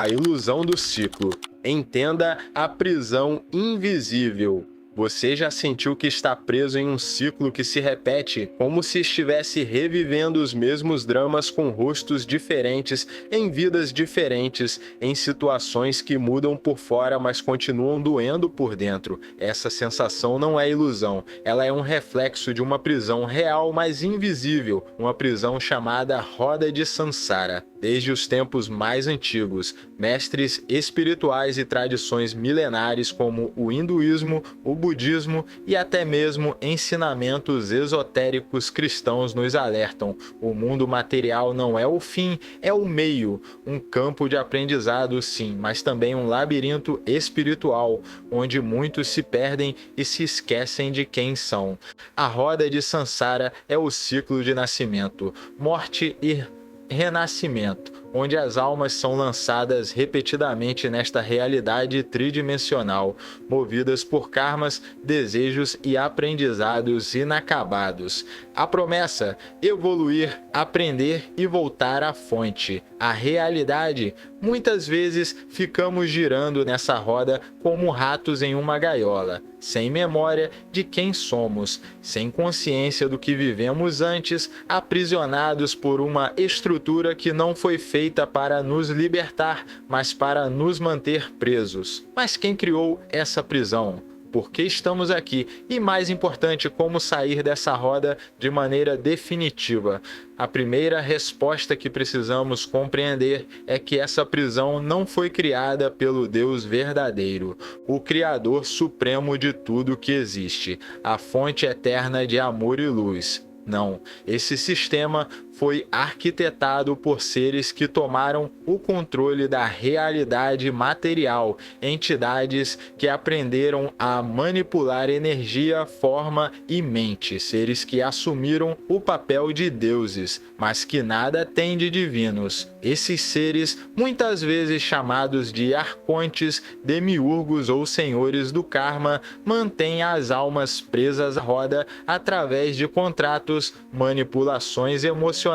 A ilusão do ciclo. Entenda a prisão invisível. Você já sentiu que está preso em um ciclo que se repete, como se estivesse revivendo os mesmos dramas com rostos diferentes, em vidas diferentes, em situações que mudam por fora, mas continuam doendo por dentro? Essa sensação não é ilusão, ela é um reflexo de uma prisão real, mas invisível, uma prisão chamada Roda de Sansara. Desde os tempos mais antigos, mestres espirituais e tradições milenares como o hinduísmo, o budismo e até mesmo ensinamentos esotéricos cristãos nos alertam. O mundo material não é o fim, é o meio, um campo de aprendizado sim, mas também um labirinto espiritual, onde muitos se perdem e se esquecem de quem são. A roda de Sansara é o ciclo de nascimento, morte e renascimento, onde as almas são lançadas repetidamente nesta realidade tridimensional, movidas por karmas, desejos e aprendizados inacabados. A promessa: evoluir, aprender e voltar à fonte. A realidade: muitas vezes ficamos girando nessa roda como ratos em uma gaiola, sem memória de quem somos, sem consciência do que vivemos antes, aprisionados por uma estrutura que não foi feita para nos libertar, mas para nos manter presos. Mas quem criou essa prisão? Por que estamos aqui? E mais importante, como sair dessa roda de maneira definitiva? A primeira resposta que precisamos compreender é que essa prisão não foi criada pelo Deus verdadeiro, o Criador supremo de tudo que existe, a fonte eterna de amor e luz. Não, esse sistema foi arquitetado por seres que tomaram o controle da realidade material, entidades que aprenderam a manipular energia, forma e mente, seres que assumiram o papel de deuses, mas que nada têm de divinos. Esses seres, muitas vezes chamados de arcontes, demiurgos ou senhores do karma, mantêm as almas presas à roda através de contratos, manipulações emocionais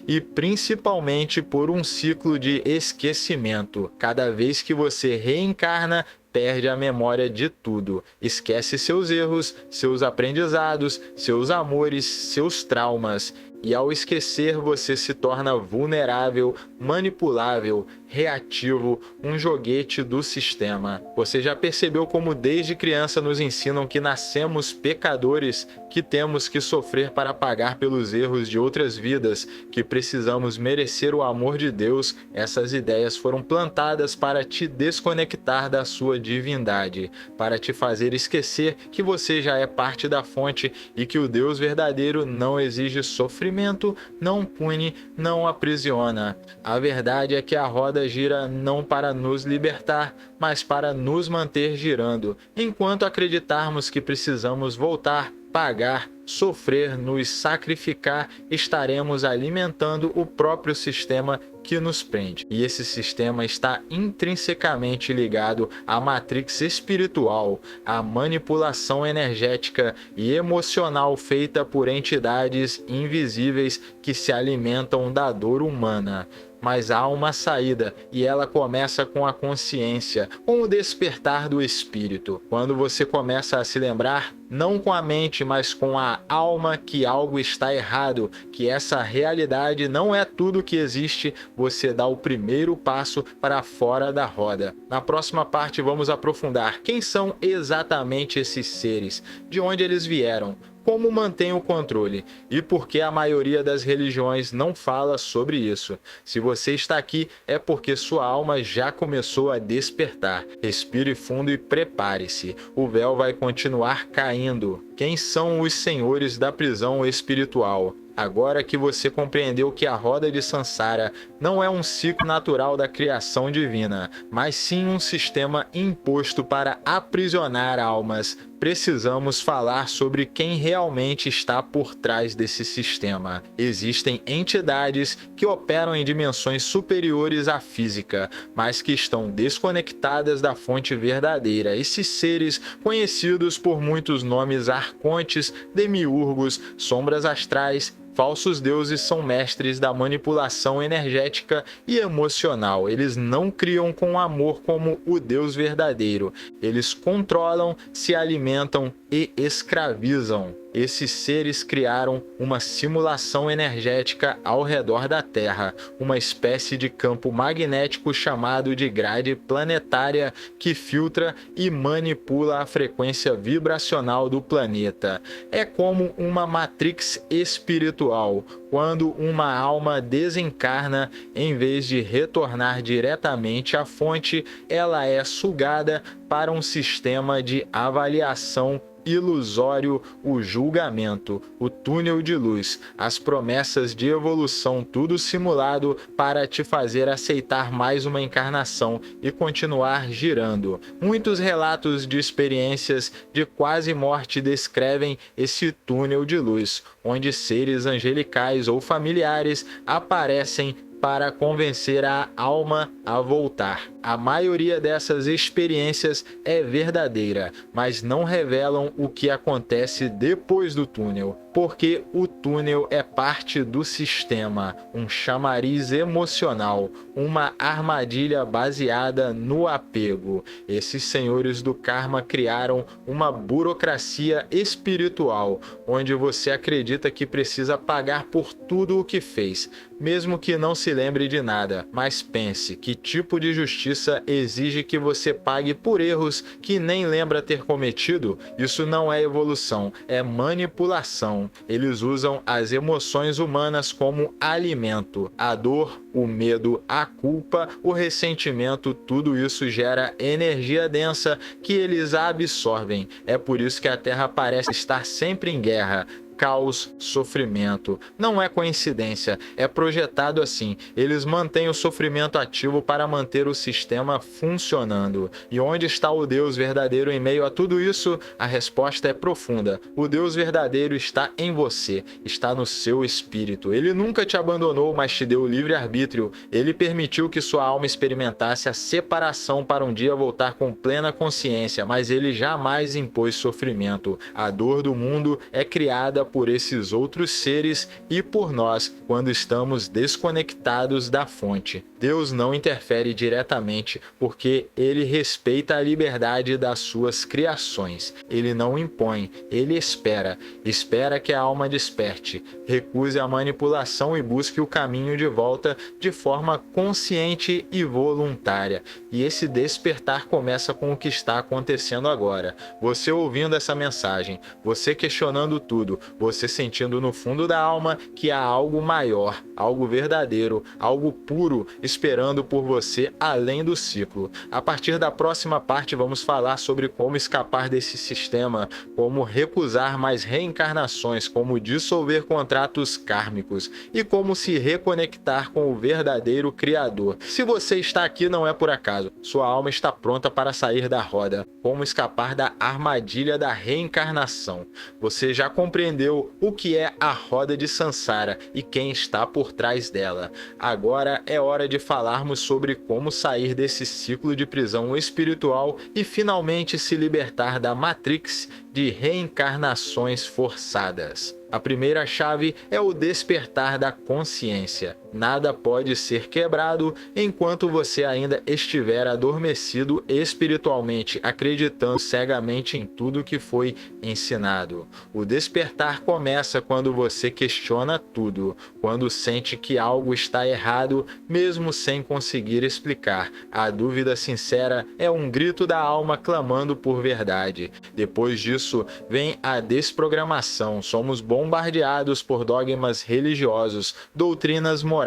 e principalmente por um ciclo de esquecimento. Cada vez que você reencarna, perde a memória de tudo, esquece seus erros, seus aprendizados, seus amores, seus traumas. E ao esquecer, você se torna vulnerável, manipulável, reativo, um joguete do sistema. Você já percebeu como desde criança nos ensinam que nascemos pecadores, que temos que sofrer para pagar pelos erros de outras vidas, que precisamos merecer o amor de Deus? Essas ideias foram plantadas para te desconectar da sua divindade, para te fazer esquecer que você já é parte da fonte e que o Deus verdadeiro não exige sofrimento, não pune, não aprisiona. A verdade é que a roda gira não para nos libertar, mas para nos manter girando. Enquanto acreditarmos que precisamos voltar, pagar, sofrer, nos sacrificar, estaremos alimentando o próprio sistema que nos prende. E esse sistema está intrinsecamente ligado à matrix espiritual, à manipulação energética e emocional feita por entidades invisíveis que se alimentam da dor humana. Mas há uma saída, e ela começa com a consciência, com o despertar do espírito. Quando você começa a se lembrar, não com a mente, mas com a alma, que algo está errado, que essa realidade não é tudo que existe, você dá o primeiro passo para fora da roda. Na próxima parte vamos aprofundar quem são exatamente esses seres, de onde eles vieram, como mantém o controle e por que a maioria das religiões não fala sobre isso. Se você está aqui, é porque sua alma já começou a despertar. Respire fundo e prepare-se. O véu vai continuar caindo. Quem são os senhores da prisão espiritual? Agora que você compreendeu que a roda de Sansara não é um ciclo natural da criação divina, mas sim um sistema imposto para aprisionar almas, precisamos falar sobre quem realmente está por trás desse sistema. Existem entidades que operam em dimensões superiores à física, mas que estão desconectadas da fonte verdadeira. Esses seres, conhecidos por muitos nomes arcontes, demiurgos, sombras astrais, falsos deuses são mestres da manipulação energética e emocional. Eles não criam com amor como o Deus verdadeiro. Eles controlam, se alimentam e escravizam. Esses seres criaram uma simulação energética ao redor da Terra, uma espécie de campo magnético chamado de grade planetária que filtra e manipula a frequência vibracional do planeta. É como uma matrix espiritual. Quando uma alma desencarna, em vez de retornar diretamente à fonte, ela é sugada para um sistema de avaliação ilusório, o julgamento, o túnel de luz, as promessas de evolução, tudo simulado para te fazer aceitar mais uma encarnação e continuar girando. Muitos relatos de experiências de quase morte descrevem esse túnel de luz, onde seres angelicais ou familiares aparecem para convencer a alma a voltar. A maioria dessas experiências é verdadeira, mas não revelam o que acontece depois do túnel, porque o túnel é parte do sistema, um chamariz emocional, uma armadilha baseada no apego. Esses senhores do karma criaram uma burocracia espiritual, onde você acredita que precisa pagar por tudo o que fez, mesmo que não se lembre de nada. Mas pense, que tipo de justiça exige que você pague por erros que nem lembra ter cometido? Isso não é evolução, é manipulação. Eles usam as emoções humanas como alimento. A dor, o medo, a culpa, o ressentimento, tudo isso gera energia densa que eles absorvem. É por isso que a Terra parece estar sempre em guerra. Caos, sofrimento. Não é coincidência, é projetado assim. Eles mantêm o sofrimento ativo para manter o sistema funcionando. E onde está o Deus verdadeiro em meio a tudo isso? A resposta é profunda. O Deus verdadeiro está em você, está no seu espírito. Ele nunca te abandonou, mas te deu o livre-arbítrio. Ele permitiu que sua alma experimentasse a separação para um dia voltar com plena consciência, mas ele jamais impôs sofrimento. A dor do mundo é criada por esses outros seres e por nós quando estamos desconectados da fonte. Deus não interfere diretamente porque ele respeita a liberdade das suas criações. Ele não impõe, ele espera que a alma desperte, recuse a manipulação e busque o caminho de volta de forma consciente e voluntária. E esse despertar começa com o que está acontecendo agora. Você ouvindo essa mensagem, você questionando tudo, você sentindo no fundo da alma que há algo maior, algo verdadeiro, algo puro esperando por você além do ciclo. A partir da próxima parte vamos falar sobre como escapar desse sistema, como recusar mais reencarnações, como dissolver contratos kármicos e como se reconectar com o verdadeiro Criador. Se você está aqui não é por acaso, sua alma está pronta para sair da roda. Como escapar da armadilha da reencarnação. Você já compreendeu o que é a roda de Sansara e quem está por trás dela. Agora é hora de falarmos sobre como sair desse ciclo de prisão espiritual e finalmente se libertar da Matrix de reencarnações forçadas. A primeira chave é o despertar da consciência. Nada pode ser quebrado enquanto você ainda estiver adormecido espiritualmente, acreditando cegamente em tudo que foi ensinado. O despertar começa quando você questiona tudo, quando sente que algo está errado, mesmo sem conseguir explicar. A dúvida sincera é um grito da alma clamando por verdade. Depois disso, vem a desprogramação. Somos bombardeados por dogmas religiosos, doutrinas morais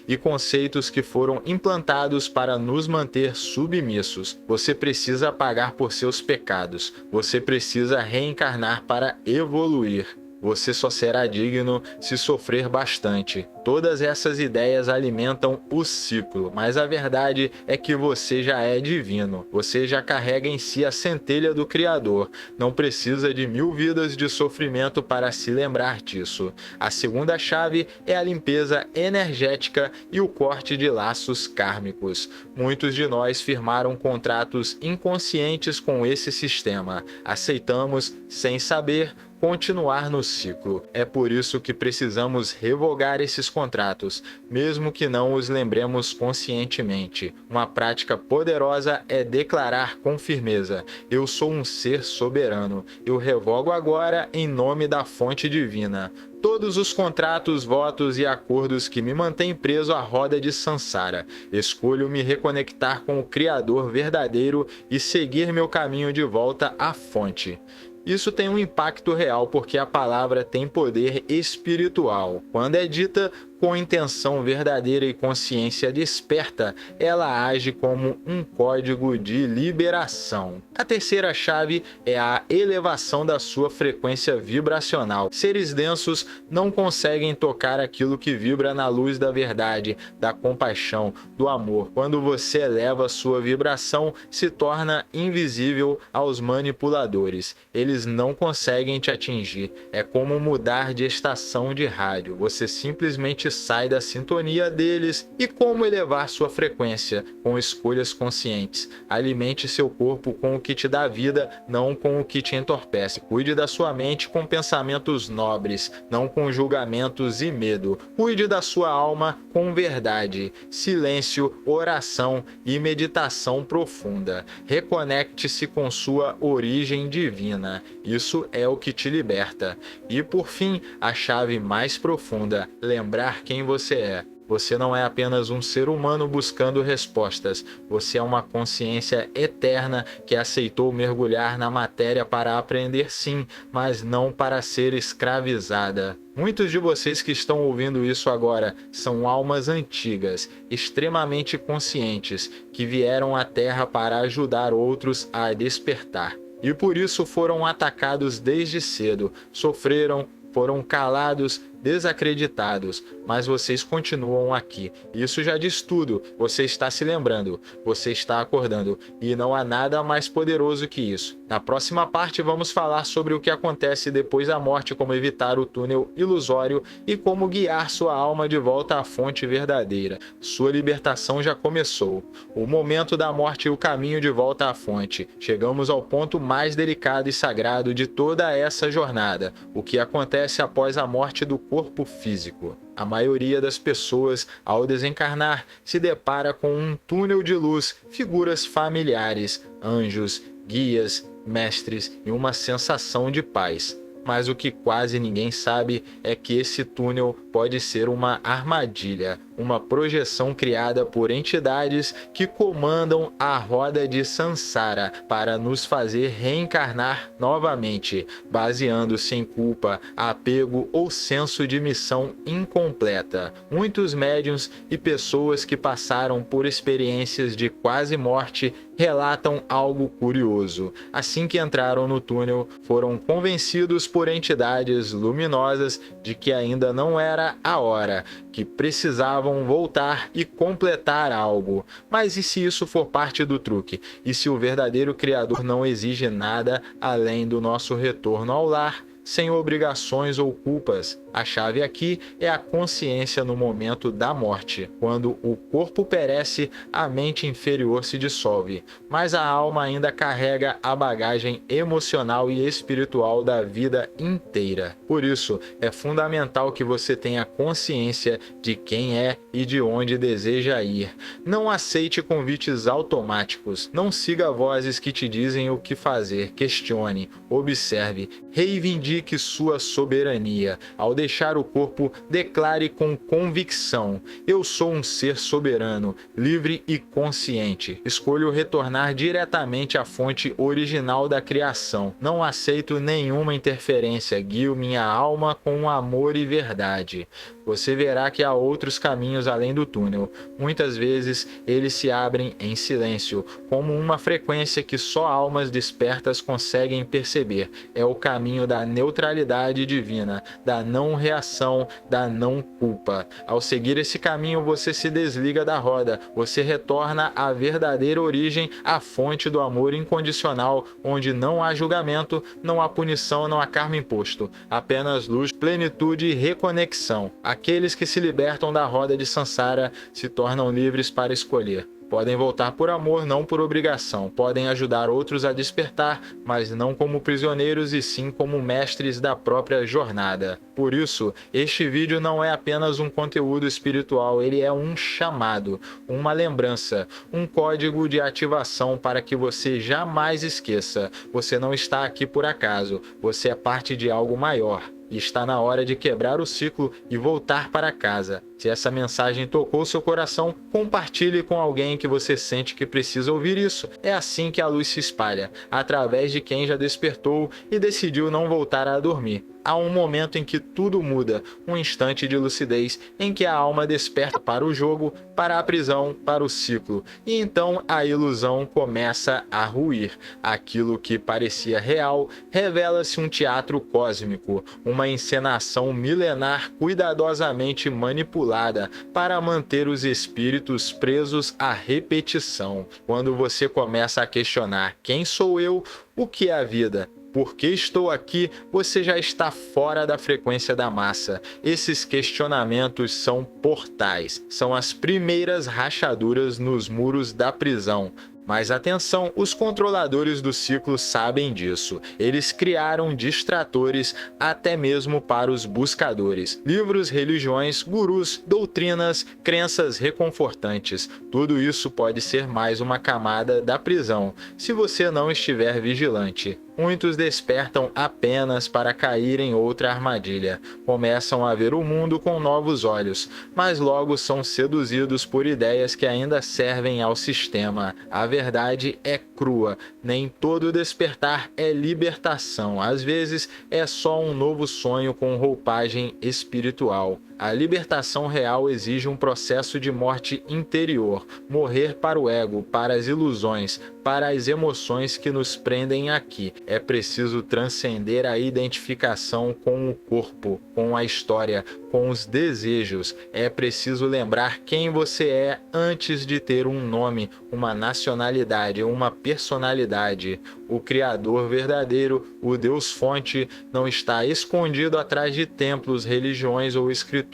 e conceitos que foram implantados para nos manter submissos. Você precisa pagar por seus pecados. Você precisa reencarnar para evoluir. Você só será digno se sofrer bastante. Todas essas ideias alimentam o ciclo, mas a verdade é que você já é divino. Você já carrega em si a centelha do Criador. Não precisa de 1000 vidas de sofrimento para se lembrar disso. A segunda chave é a limpeza energética e o corte de laços kármicos. Muitos de nós firmaram contratos inconscientes com esse sistema. Aceitamos, sem saber, continuar no ciclo. É por isso que precisamos revogar esses contratos, mesmo que não os lembremos conscientemente. Uma prática poderosa é declarar com firmeza: eu sou um ser soberano. Eu revogo agora em nome da fonte divina todos os contratos, votos e acordos que me mantêm preso à roda de Sansara. Escolho me reconectar com o Criador verdadeiro e seguir meu caminho de volta à fonte. Isso tem um impacto real porque a palavra tem poder espiritual. Quando é dita com intenção verdadeira e consciência desperta, ela age como um código de liberação. A terceira chave é a elevação da sua frequência vibracional. Seres densos não conseguem tocar aquilo que vibra na luz da verdade, da compaixão, do amor. Quando você eleva sua vibração, se torna invisível aos manipuladores. Eles não conseguem te atingir. É como mudar de estação de rádio. Você simplesmente sai da sintonia deles. E como elevar sua frequência? Com escolhas conscientes. Alimente seu corpo com o que te dá vida, não com o que te entorpece. Cuide da sua mente com pensamentos nobres, não com julgamentos e medo. Cuide da sua alma com verdade, silêncio, oração e meditação profunda. Reconecte-se com sua origem divina. Isso é o que te liberta. E por fim, a chave mais profunda: lembrar quem você é. Você não é apenas um ser humano buscando respostas. Você é uma consciência eterna que aceitou mergulhar na matéria para aprender, sim, mas não para ser escravizada. Muitos de vocês que estão ouvindo isso agora são almas antigas, extremamente conscientes, que vieram à Terra para ajudar outros a despertar. E por isso foram atacados desde cedo, sofreram, foram calados, desacreditados, mas vocês continuam aqui. Isso já diz tudo. Você está se lembrando, você está acordando, e não há nada mais poderoso que isso. Na próxima parte vamos falar sobre o que acontece depois da morte, como evitar o túnel ilusório e como guiar sua alma de volta à fonte verdadeira. Sua libertação já começou. O momento da morte e o caminho de volta à fonte. Chegamos ao ponto mais delicado e sagrado de toda essa jornada. O que acontece após a morte do corpo físico. A maioria das pessoas, ao desencarnar, se depara com um túnel de luz, figuras familiares, anjos, guias, mestres e uma sensação de paz. Mas o que quase ninguém sabe é que esse túnel pode ser uma armadilha, uma projeção criada por entidades que comandam a roda de Sansara para nos fazer reencarnar novamente, baseando-se em culpa, apego ou senso de missão incompleta. Muitos médiuns e pessoas que passaram por experiências de quase morte relatam algo curioso. Assim que entraram no túnel, foram convencidos por entidades luminosas de que ainda não era a hora, que precisavam voltar e completar algo. Mas e se isso for parte do truque? E se o verdadeiro Criador não exige nada além do nosso retorno ao lar, sem obrigações ou culpas? A chave aqui é a consciência no momento da morte. Quando o corpo perece, a mente inferior se dissolve, mas a alma ainda carrega a bagagem emocional e espiritual da vida inteira. Por isso, é fundamental que você tenha consciência de quem é e de onde deseja ir. Não aceite convites automáticos. Não siga vozes que te dizem o que fazer. Questione, observe, reivindique sua soberania. Ao deixar o corpo, declare com convicção: eu sou um ser soberano, livre e consciente. Escolho retornar diretamente à fonte original da criação. Não aceito nenhuma interferência. Guio minha alma com amor e verdade. Você verá que há outros caminhos além do túnel. Muitas vezes eles se abrem em silêncio, como uma frequência que só almas despertas conseguem perceber. É o caminho da neutralidade divina, da não reação, da não culpa. Ao seguir esse caminho, você se desliga da roda, você retorna à verdadeira origem, à fonte do amor incondicional, onde não há julgamento, não há punição, não há karma imposto, apenas luz, plenitude e reconexão. Aqueles que se libertam da roda de Sansara se tornam livres para escolher. Podem voltar por amor, não por obrigação. Podem ajudar outros a despertar, mas não como prisioneiros e sim como mestres da própria jornada. Por isso, este vídeo não é apenas um conteúdo espiritual, ele é um chamado, uma lembrança, um código de ativação para que você jamais esqueça. Você não está aqui por acaso, você é parte de algo maior. E está na hora de quebrar o ciclo e voltar para casa. Se essa mensagem tocou seu coração, compartilhe com alguém que você sente que precisa ouvir isso. É assim que a luz se espalha, através de quem já despertou e decidiu não voltar a dormir. Há um momento em que tudo muda, um instante de lucidez em que a alma desperta para o jogo, para a prisão, para o ciclo. E então a ilusão começa a ruir. Aquilo que parecia real revela-se um teatro cósmico, uma encenação milenar cuidadosamente manipulada para manter os espíritos presos à repetição. Quando você começa a questionar quem sou eu, o que é a vida? Por que estou aqui? Você já está fora da frequência da massa. Esses questionamentos são portais, são as primeiras rachaduras nos muros da prisão. Mas atenção, os controladores do ciclo sabem disso. Eles criaram distratores até mesmo para os buscadores. Livros, religiões, gurus, doutrinas, crenças reconfortantes. Tudo isso pode ser mais uma camada da prisão, se você não estiver vigilante. Muitos despertam apenas para cair em outra armadilha. Começam a ver o mundo com novos olhos, mas logo são seduzidos por ideias que ainda servem ao sistema. A verdade é crua. Nem todo despertar é libertação. Às vezes é só um novo sonho com roupagem espiritual. A libertação real exige um processo de morte interior, morrer para o ego, para as ilusões, para as emoções que nos prendem aqui. É preciso transcender a identificação com o corpo, com a história, com os desejos. É preciso lembrar quem você é antes de ter um nome, uma nacionalidade, uma personalidade. O Criador verdadeiro, o Deus Fonte, não está escondido atrás de templos, religiões ou escrituras.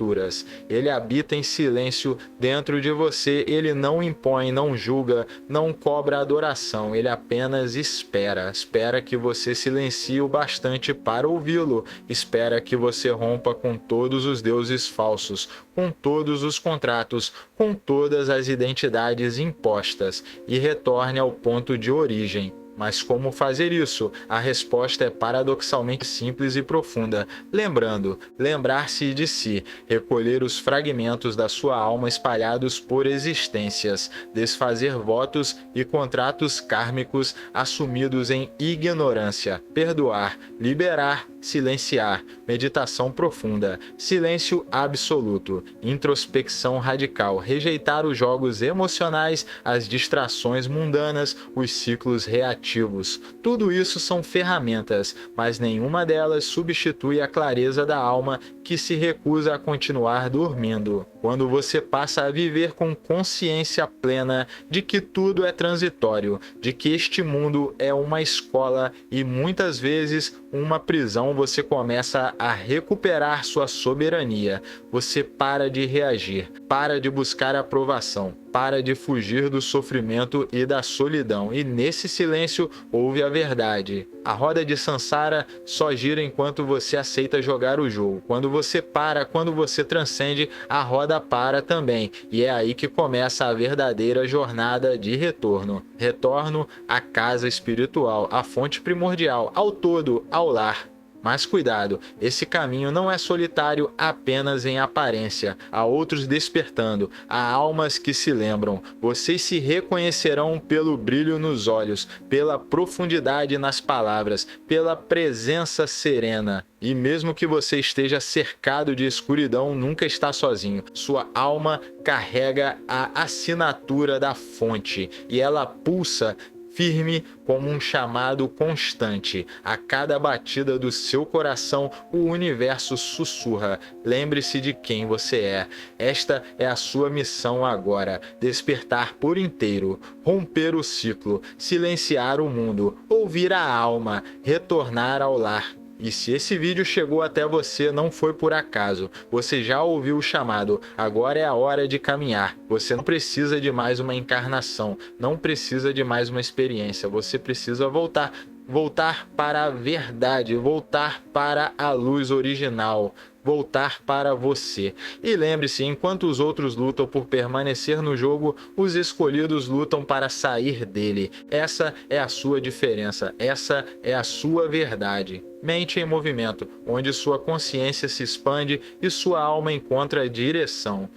Ele habita em silêncio dentro de você. Ele não impõe, não julga, não cobra adoração. Ele apenas espera. Espera que você silencie o bastante para ouvi-lo. Espera que você rompa com todos os deuses falsos, com todos os contratos, com todas as identidades impostas e retorne ao ponto de origem. Mas como fazer isso? A resposta é paradoxalmente simples e profunda. Lembrando, lembrar-se de si, recolher os fragmentos da sua alma espalhados por existências, desfazer votos e contratos kármicos assumidos em ignorância, perdoar, liberar, silenciar, meditação profunda, silêncio absoluto, introspecção radical, rejeitar os jogos emocionais, as distrações mundanas, os ciclos reativos. Tudo isso são ferramentas, mas nenhuma delas substitui a clareza da alma que se recusa a continuar dormindo. Quando você passa a viver com consciência plena de que tudo é transitório, de que este mundo é uma escola e muitas vezes uma prisão, você começa a recuperar sua soberania. Você para de reagir, para de buscar aprovação, para de fugir do sofrimento e da solidão. E nesse silêncio ouve a verdade. A roda de Sansara só gira enquanto você aceita jogar o jogo. Quando você para, quando você transcende, a roda para também. E é aí que começa a verdadeira jornada de retorno. Retorno à casa espiritual, à fonte primordial, ao todo, ao lar. Mas cuidado, esse caminho não é solitário apenas em aparência. Há outros despertando, há almas que se lembram. Vocês se reconhecerão pelo brilho nos olhos, pela profundidade nas palavras, pela presença serena. E mesmo que você esteja cercado de escuridão, nunca está sozinho. Sua alma carrega a assinatura da fonte e ela pulsa firme como um chamado constante. A cada batida do seu coração, o universo sussurra. Lembre-se de quem você é. Esta é a sua missão agora. Despertar por inteiro, romper o ciclo, silenciar o mundo, ouvir a alma, retornar ao lar. E se esse vídeo chegou até você, não foi por acaso. Você já ouviu o chamado, agora é a hora de caminhar. Você não precisa de mais uma encarnação, não precisa de mais uma experiência, você precisa voltar. Voltar para a verdade, voltar para a luz original, voltar para você. E lembre-se, enquanto os outros lutam por permanecer no jogo, os escolhidos lutam para sair dele. Essa é a sua diferença, essa é a sua verdade. Mente em movimento, onde sua consciência se expande e sua alma encontra direção.